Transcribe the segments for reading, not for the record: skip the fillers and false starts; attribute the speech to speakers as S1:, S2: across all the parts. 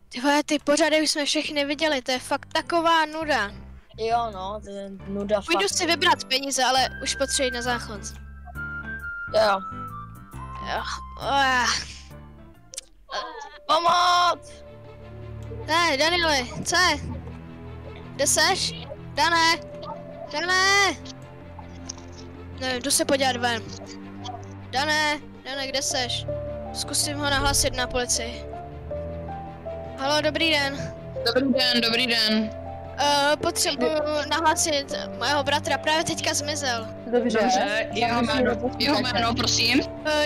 S1: Ty vole, ty pořady už jsme všechny viděli, to je fakt taková nuda.
S2: Jo no, to je nuda fakt.
S1: Půjdu si vybrat peníze, ale už potřebuji na záchod.
S2: Jo.
S1: Jo.
S2: Pomoc!
S1: Ne, Danieli, co je? Kde seš? Dané! Dané! Ne, jdu se podívat ven. Dané, kde seš? Zkusím ho nahlásit na policii. Haló, dobrý den.
S3: Dobrý den.
S1: Potřebuji nahlásit mého bratra, právě teďka zmizel.
S3: Dobře, jeho jméno, prosím.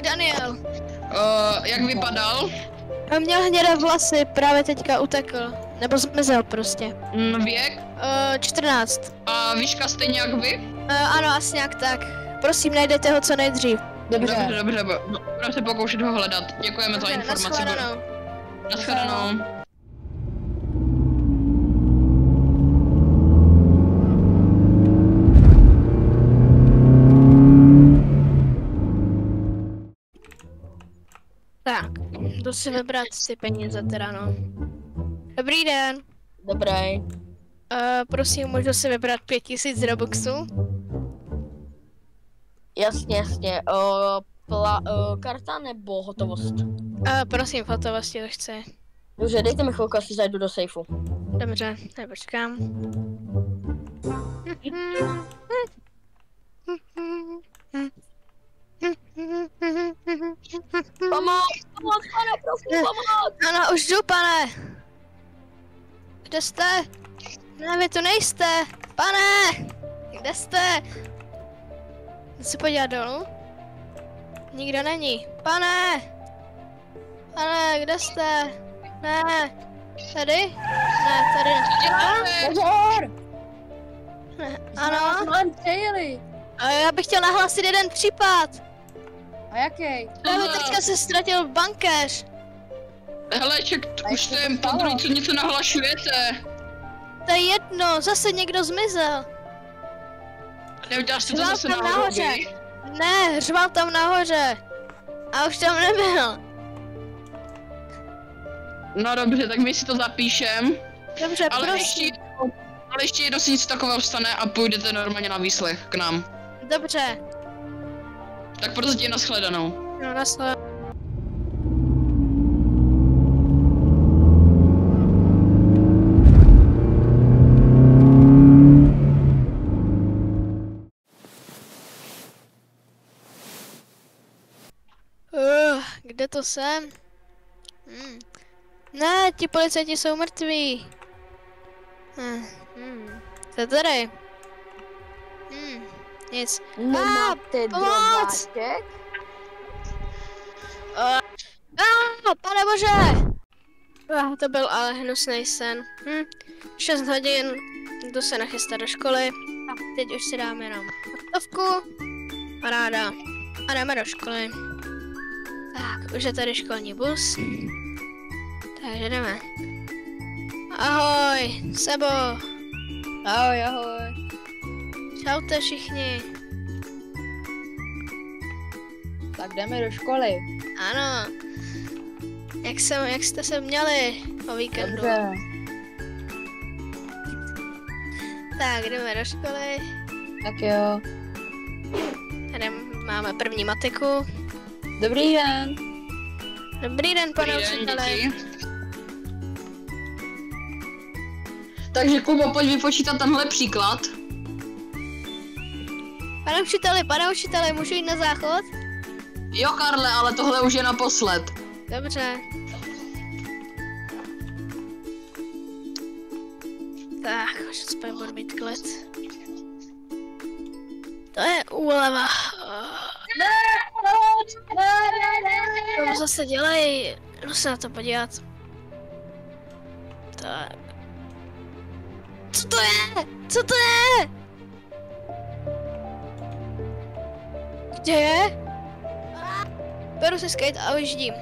S1: Daniel.
S3: Jak vypadal?
S1: Měl hnědé vlasy, právě teďka utekl. Nebo zmizel prostě.
S3: Věk?
S1: 14.
S3: A výška stejně jak vy?
S1: Ano, asi nějak tak. Prosím, najdete ho co nejdřív.
S3: Dobře. Budeme se pokoušet ho hledat. Děkujeme za informaci.
S1: Nashledanou.
S3: Nashledanou.
S1: Tak, jdu si vybrat ty peníze teda no. Dobrý den.
S2: Dobrý.
S1: Prosím, můžu si vybrat 5000 Robuxů?
S2: Jasně. Karta nebo hotovost?
S1: Prosím, v hotovosti to chci.
S2: Dobře, dejte mi chvilku, asi zajdu do sejfu.
S1: Dobře, já počkám.
S2: Pomoc, pane, prosím, pomoc!
S1: Ano, už jdu, pane. Kde jste? Ne, vy tu nejste. Pane! Kde jste? Jdu se podívat dolů. Nikdo není. Pane! Pane, kde jste? Ne. Tady? Ne, tady ne.
S2: Pozor!
S1: Ne. Ano?
S2: Mám přejeli.
S1: Já bych chtěl nahlásit jeden případ.
S2: A jaký?
S1: Právě teďka se ztratil bankéř.
S3: Hele, už jste podruhé, co něco nahlašujete.
S1: To je jedno, zase někdo zmizel.
S3: Neudělal jste to
S1: Řval
S3: zase
S1: tam
S3: náhodou,
S1: nahoře.
S3: vy?
S1: Ne, řval tam nahoře. A už tam nebyl.
S3: No dobře, tak my si to zapíšem.
S1: Dobře,
S3: Ale
S1: prosím.
S3: ještě jednou si něco takového stane a půjdete normálně na výslech k nám.
S1: Dobře.
S3: Tak prostě nashledanou.
S1: No, nashledanou. Kde to jsem? Ne, ti policajti jsou mrtví. Co tady? Nic.
S2: Nemáte
S1: pomoc!
S2: drogáček?
S1: Pane bože! To byl ale hnusný sen. 6 hodin, jdu se nachystat do školy. A teď už si dáme jenom hotovku. Paráda. A jdeme do školy. Tak, už je tady školní bus. Takže jdeme. Ahoj, Sebo.
S2: Ahoj.
S1: Čaute všichni.
S2: Tak jdeme do školy.
S1: Ano. Jak jste se měli o víkendu?
S2: Dobře.
S1: Tak, jdeme do školy.
S2: Tak jo.
S1: Tady máme první matiku.
S2: Dobrý den.
S1: Dobrý den, pane
S3: Dobrý den,
S1: učiteli.
S3: děti. Takže Kubo, pojď vypočítat tenhle příklad.
S1: Pane učiteli, můžu jít na záchod?
S3: Jo, Karle, ale tohle už je naposled.
S1: Dobře. Tak, už aspoň budu mít klid. To je úleva. Co zase dělají? Jdu se na to podívat. Tak. Co to je? Co to je? Kde je? Beru si skate a ujíždím.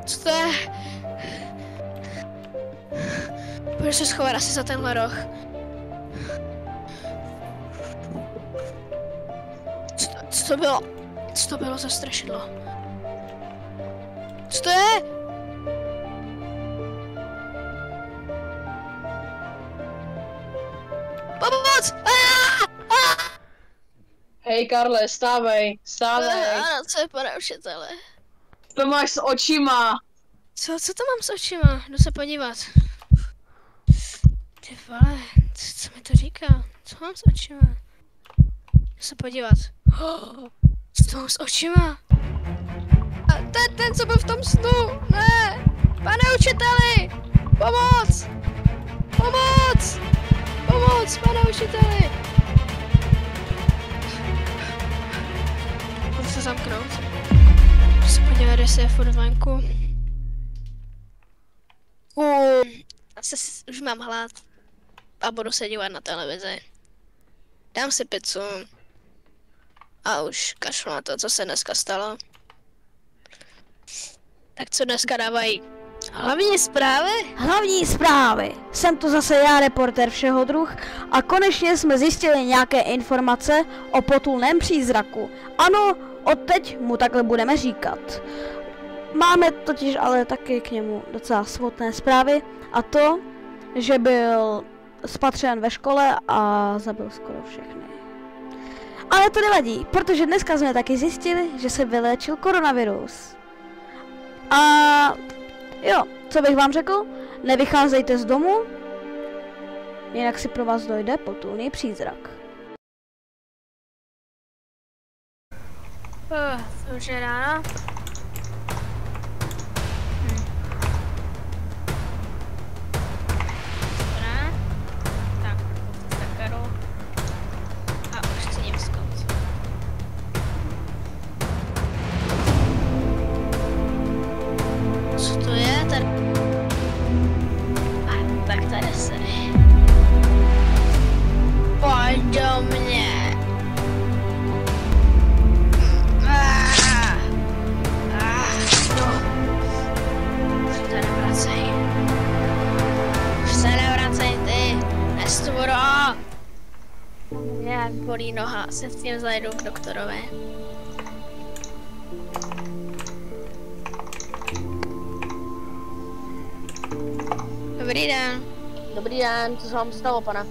S1: Co to je? Budu se schovat asi za tenhle roh. Co to bylo? Co to bylo za strašidlo? Co to je? Pomoc!
S2: Hej, Karle, stávej, stávej.
S1: Ano, co je, pane učiteli?
S2: To máš s očima.
S1: Co to mám s očima? Jdu se podívat. Ty vole, co mi to říká? Co mám s očima? Jdu se podívat. Co mám s očima? A to je ten, co byl v tom snu! Ne! Pane učiteli! Pomoc! Pomoc! Pomoc, pane učiteli! Budu se zamknout. Jdu se podívat, jestli je furt venku. Asi už mám hlad. A budu se dívat na televizi. Dám si pizzu. A už kašlu na to, co se dneska stalo. Tak co dneska dávají? Hlavní zprávy?
S4: Hlavní zprávy. Jsem tu zase já, reportér všeho druh, a konečně jsme zjistili nějaké informace o potulném přízraku. Ano, odteď mu takhle budeme říkat. Máme totiž ale taky k němu docela smutné zprávy, a to, že byl spatřen ve škole a zabil skoro všechny. Ale to nevadí, protože dneska jsme taky zjistili, že se vyléčil koronavirus. A jo, co bych vám řekl? Nevycházejte z domu, jinak si pro vás dojde potulný přízrak.
S1: To už je ráno. Dobrá. Tak, stakaru. A už chci jim skot. Co to je? Tady. A tak tady se. Pojď do mě. Jak bolí noha, se s tím zajdu k doktorovi. Dobrý den.
S2: Dobrý den, co se vám stalo, pane?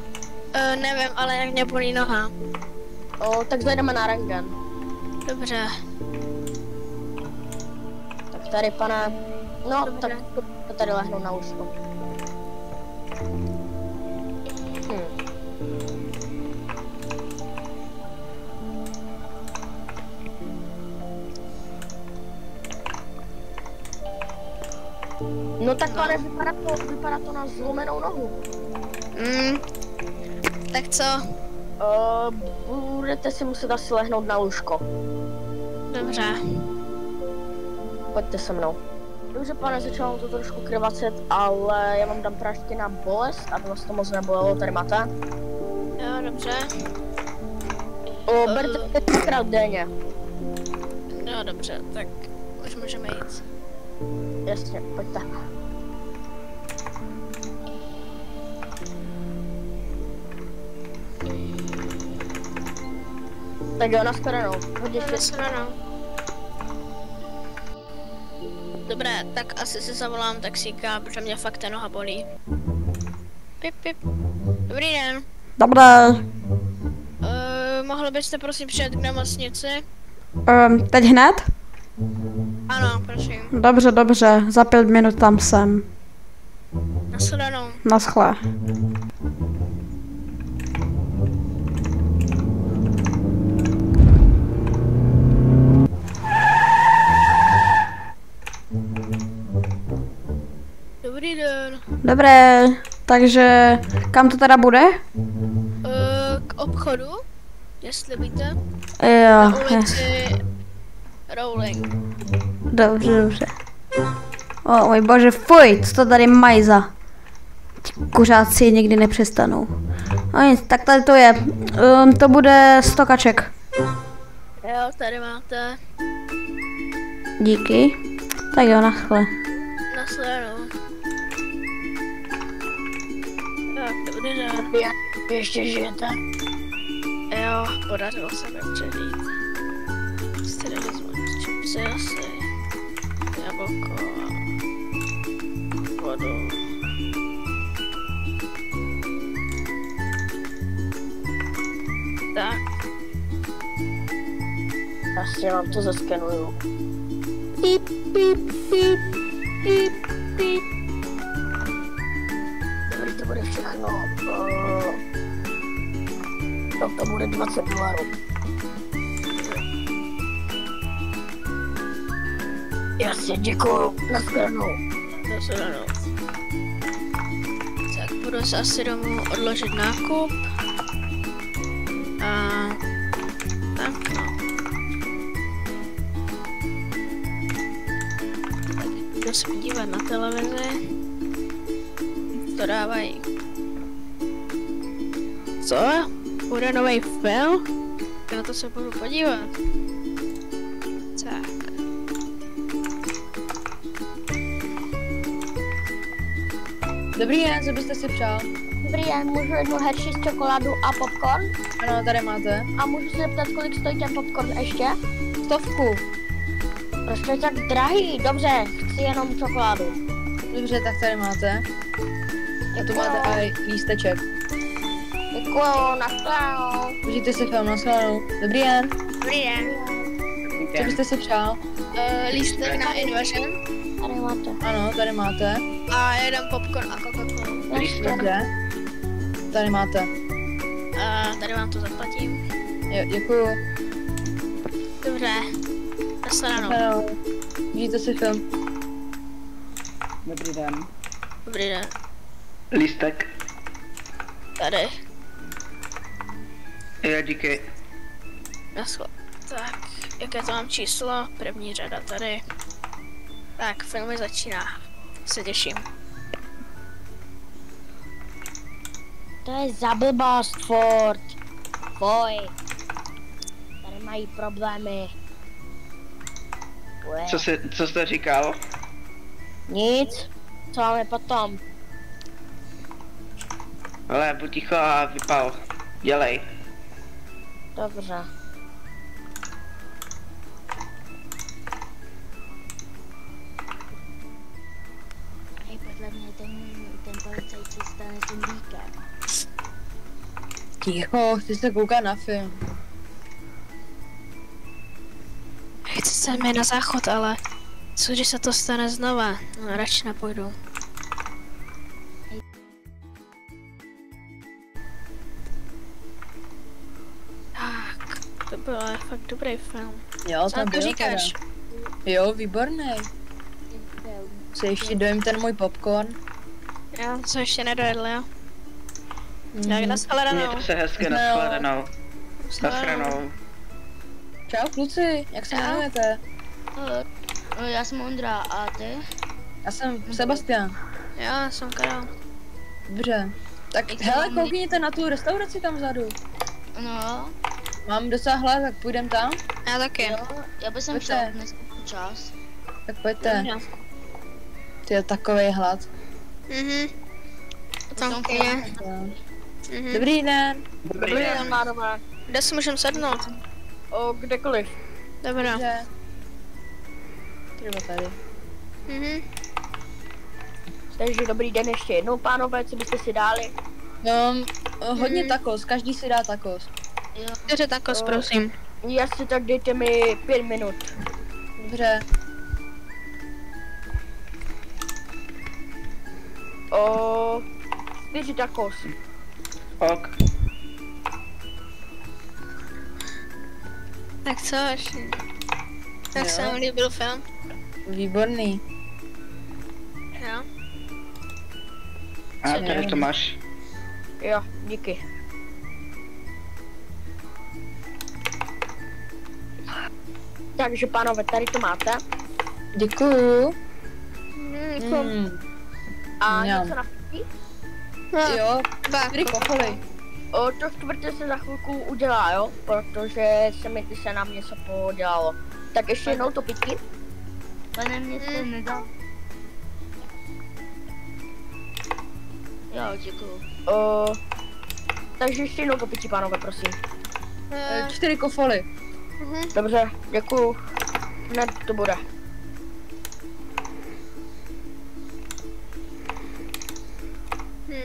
S1: Nevím, ale jak mě bolí noha.
S2: Tak zajdeme na rentgen.
S1: Dobře.
S2: Tak tady, pane. No,
S1: Dobře.
S2: tak to tady lehnu na lůžko. No tak, pane, vypadá to na zlomenou nohu.
S1: Tak co?
S2: Budete si muset asi lehnout na lůžko.
S1: Dobře.
S2: Pojďte se mnou. Dobře, pane, začalo to trošku krvacet, ale já vám dám prášky na bolest, aby vás to moc nebolelo, tady máte.
S1: Jo, dobře.
S2: Berte 5krát denně.
S1: Jo, dobře, tak už můžeme jít.
S2: Jasně, pojďte. Tak jo, nashledanou. Hodně štěstí.
S1: Dobré, tak asi si zavolám taxíka, protože mě fakt ta noha bolí. Pip, pip. Dobrý den.
S4: Dobré.
S1: Mohli byste prosím přijet k nemocnici?
S4: Teď hned?
S1: Ano, prosím.
S4: Dobře, dobře, za 5 minut tam jsem.
S1: Nashledanou.
S4: Naschle.
S1: Dobrý den.
S4: Dobré, takže kam to teda bude?
S1: K obchodu, jestli víte.
S4: Jo,
S1: Na ulici Rowling.
S4: dobře, dobře. O můj bože, fuj, co to tady mají za... Ti kuřáci nikdy nepřestanou. No nic, tak tady to je. To bude 100 kaček.
S1: Jo, tady máte.
S4: Díky. Tak jo, naschle.
S1: Nashledanou. Tak, dobrý den.
S2: Vy ještě žijete?
S1: Jo, podařilo se mi přežít. Jste vezmu čipsy asi, jablko a vodu.
S2: Jasně, vám to zaskenuju.
S4: Píp, píp, píp, píp, píp.
S2: Dobrý, to bude všechno. To bude $20. Jasně, děkuju. Naschledanou.
S1: Naschledanou. Tak budu se asi domů odložit nákup. A tak no. Tak budu se podívat na televizi. To dávají. Co? Bude nový film? Na to se budu podívat. Tak.
S5: Dobrý den, co byste si přál?
S2: Dobrý den, můžu jednu Hershey s čokoládu a popcorn?
S5: Ano, tady máte.
S2: A můžu se zeptat, kolik stojí ten popcorn ještě?
S5: 100.
S2: Proč to je tak drahý? Dobře, chci jenom čokoládu.
S5: Dobře, tak tady máte. A tu máte i lísteček.
S2: Děkuju, naschledanou.
S5: Užijte si film, naschledanou. Dobrý den,
S1: Dobrý den.
S5: co byste si přál?
S1: Lístek na Invasion.
S2: Tady máte.
S5: Ano, tady máte.
S1: A jeden popcorn a Coca-Cola.
S5: Dobře. Tady máte.
S1: A tady vám to zaplatím.
S5: Jo, děkuju.
S1: Dobře. Naschledanou.
S5: Naschledanou. Užijte si film.
S6: Dobrý den.
S1: Dobrý den.
S6: Lístek.
S1: Tady.
S6: Jo, díky.
S1: Naschle. Tak, jaké to mám číslo? První řada tady. Tak, film začíná. Se těším.
S2: To je za blbost, Ford. Boj. Tady mají problémy.
S6: Co jste říkal?
S2: Nic. Co máme potom?
S6: Ale buď ticho a vypal. Dělej.
S2: Dobře. Podle mě ten policajci stane zombíkem.
S5: Ticho, chci se koukat na film.
S1: Chci se mi na záchod, ale co když se to stane znova? No, radši nepůjdu. Tak, to byl ale fakt dobrý film.
S5: Jo,
S1: Co
S5: to
S1: na to
S5: bylo
S1: říkáš?
S5: teda. Jo, výborný. Co ještě dojím ten můj popcorn?
S1: Jo, co ještě nedojedl, jo?
S5: Mhm.
S1: Tak naschledanou.
S6: Mějte se hezky,
S5: Naschledanou.
S6: nashledanou.
S5: Čau kluci, jak se
S1: Čau.
S5: jmenujete?
S2: Já jsem Ondra a ty?
S5: Já jsem Sebastian.
S1: Já jsem Karel.
S5: Dobře. Tak
S2: Jak
S5: hele,
S2: se jmenuje?
S5: koukněte na tu restauraci tam vzadu.
S2: No,
S5: Mám docela hlad, tak půjdem tam?
S1: Já taky.
S2: já bych
S5: Pojďte.
S2: šel dneska čas.
S5: Tak pojďte. Ty je takovej hlad.
S1: Tam je.
S5: Dobrý den.
S6: Dobrý
S2: Dobrý
S6: den.
S2: den, pánové.
S1: Kde si můžeme sednout?
S2: O, kdekoliv.
S1: Dobrá.
S5: Dobře. Třeba tady.
S2: Takže dobrý den ještě jednou, pánové, co byste si dali?
S5: No, hodně tacos, každý si dá tacos.
S1: 4 tacos, prosím.
S2: Jasně, tak dejte mi 5 minut.
S5: Dobře.
S2: O, 4 tacos.
S6: Ok.
S1: Tak co ještě? Tak
S5: Jo.
S1: se mi líbil film?
S5: Výborný.
S1: Jo.
S6: A tady to máš.
S2: Jo, díky. Takže pánové, tady to máte.
S5: Děkuju.
S2: A
S5: Mňam.
S2: něco na pití?
S5: Jo,
S1: Tak.
S5: 4 kofoly.
S2: O, to čtvrté se za chvilku udělá, jo? Protože se nám něco podělalo. Tak ještě jednou to pití. Pane, mě se nedá. Jo, děkuju. Takže ještě jednou to pití, pánové, prosím.
S5: 4 kofoly.
S2: Dobře, děkuju. Hned to bude.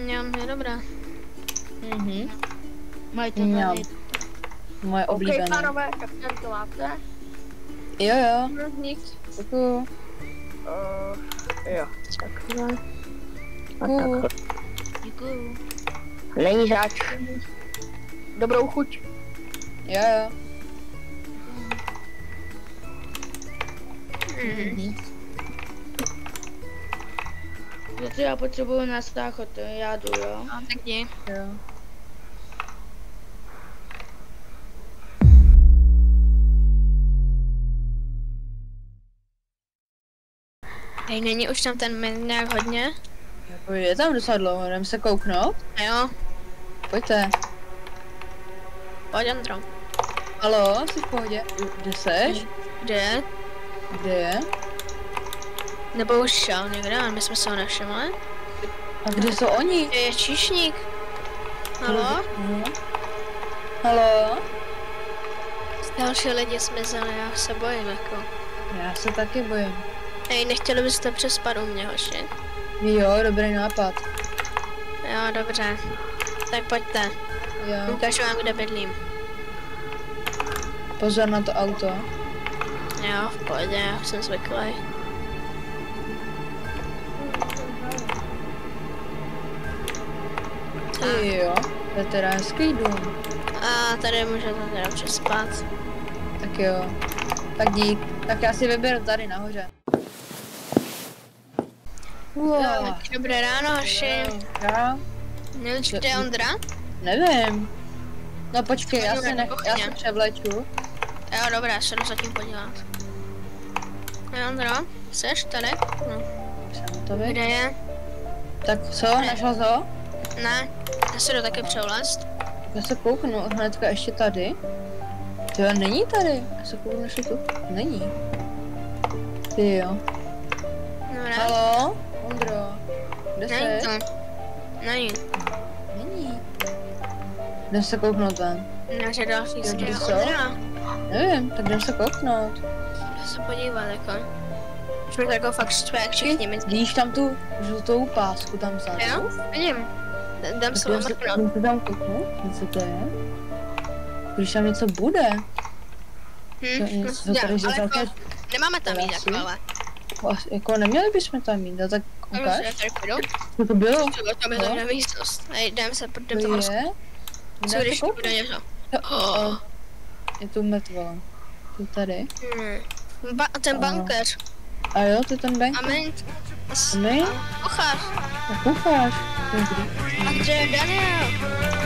S1: Je dobrá.
S5: Mhm.
S2: Majte
S5: Mňam. Moje
S2: OK,
S5: oblíbené.
S2: pánové, tak tady to máte.
S5: Jo, jo.
S1: Nic.
S5: Děkuju.
S2: Jo, takhle. A
S5: Děkuju.
S2: takhle.
S1: Děkuju.
S2: Není zač. Dobrou chuť.
S5: Jo, jo.
S2: Protože já potřebuju na stáchod, já jdu, jo.
S1: No, tak jdi.
S5: Jo.
S1: Hej, není už tam ten min nějak hodně?
S5: Jako je tam docela dlouho, jdem se kouknout?
S1: A jo,
S5: Pojďte.
S1: pojď Andro.
S5: Halo, jsi v pohodě? Kde seš?
S1: Kde?
S5: Kde je?
S1: Nebo už šel někde, ale my jsme se ho nevšimli.
S5: A kde jsou oni?
S1: Kde je číšník? Halo?
S5: Halo?
S1: Další lidi zmizeli, já se bojím jako.
S5: Já se taky bojím.
S1: Hej, nechtěli byste přespat u mě, hoši?
S5: Jo, dobrý nápad.
S1: Jo, dobře. Tak pojďte.
S5: Jo,
S1: Ukážu vám, kde bydlím.
S5: pozor na to auto.
S1: Jo, v pohodě, já už jsem zvyklý.
S5: Jo, to je teda hezký dům.
S1: A tady můžete teda přespat.
S5: Tak jo. Tak dík. Tak já si vyberu tady nahoře. Wow.
S1: Dobré ráno, hoši.
S5: Já?
S1: Nevíš, kde je Ondra?
S5: Nevím. No počkej, já
S1: Pojďme
S5: se,
S1: do kuchyně.
S5: já se převleču.
S1: Jo, dobré, já se jdu zatím podívat. Jo, Ondro, jseš tady? No.
S5: Jsem to
S1: Kde je?
S5: Tak co, našel to?
S1: Ne, já se jdu taky převlézt.
S5: Já se kouknu hnedka ještě tady. Jo, není tady. Já se kouknu ještě tu. Není. Ty jo.
S1: Dobré.
S5: Halo? Ondro. Kde
S1: Není
S5: jsi?
S1: to. Není.
S5: Není. Jdem se kouknout ven.
S1: Naše další
S5: Kde
S1: je
S5: jsou?
S1: Ondra.
S5: Nevím, tak jdem se kouknout.
S1: Jdu se podívat, jako. Už mi to jako fakt štve, jak všichni mi.
S5: Vidíš tam tu žlutou pásku tam vzadu?
S1: Jo, vidím. Dám se
S5: Jdem se
S1: mrknout.
S5: jdem se tam kouknout, co to je? Když tam něco bude. Co tady
S1: ale
S5: za
S1: jako, nemáme tam jít,
S5: Krásný.
S1: jako, ale.
S5: Jako neměli bychom tam jít, no tak
S1: Já
S5: ukáž.
S1: tady půjdu.
S5: Co to bylo?
S1: To by to
S5: No.
S1: na místnost. Hej, jdem se, jdem
S5: To
S1: to
S5: je?
S1: Co
S5: Jdem
S1: když
S5: se
S1: to bude něco?
S5: kouknout. Je tu mrtvola. Tu tady.
S1: Ten bankéř.
S5: A jo, to je ten bank.
S1: A my?
S5: A my?
S1: Kuchař.
S5: A kuchář. Dobrý.
S1: A kde je Daniel?